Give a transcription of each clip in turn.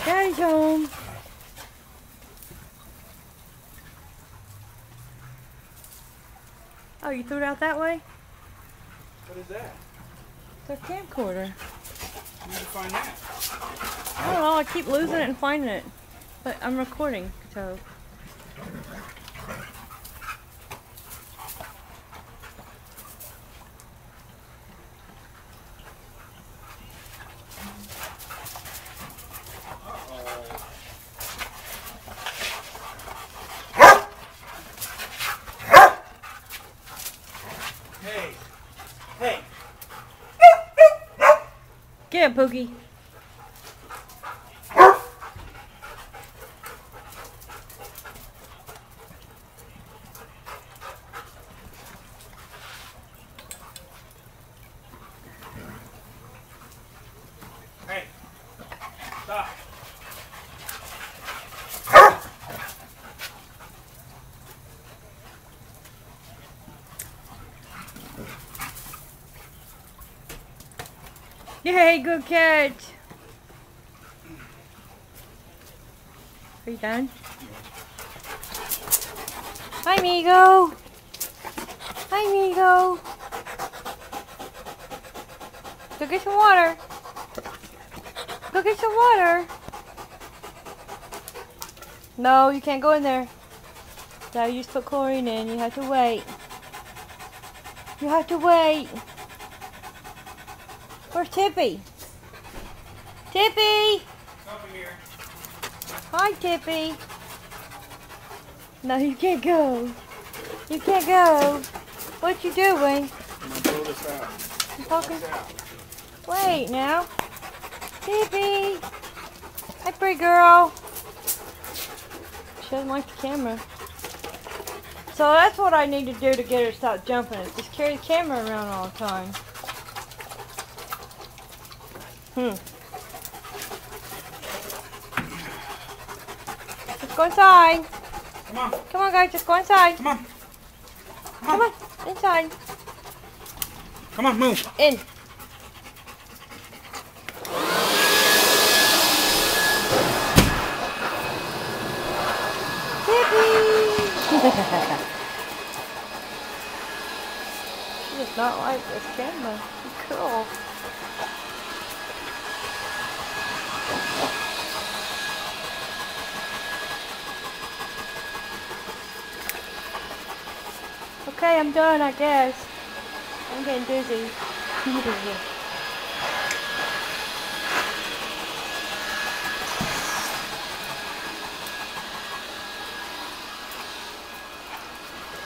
Daddy's home. Oh, you threw it out that way? What is that? It's a camcorder. Where did you find that? I don't know, I keep losing it and finding it. But I'm recording, so. Hey. Hey. Get him, Pookie. Hey. Stop. Yay, good catch. Are you done? Hi, Migo. Hi, Migo. Go get some water. Go get some water. No, you can't go in there. Daddy just put chlorine in. You have to wait. You have to wait. Where's Tippy? Tippy! Over here. Hi, Tippy. No, you can't go. You can't go. What you doing? I'm gonna blow this out. I'm talking. This out. Wait now. Tippy! Hi, pretty girl. She doesn't like the camera. So that's what I need to do to get her to stop jumping. Is just carry the camera around all the time. Let's go inside. Come on. Come on, guys. Just go inside. Come on. Come on. Inside. Come on, move. In. She does not like this camera. Cool. Okay, I'm done, I guess. I'm getting dizzy.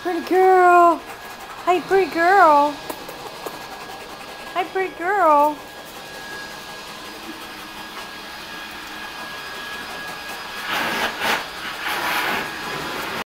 Pretty girl. Hey, pretty girl. Hey, pretty girl.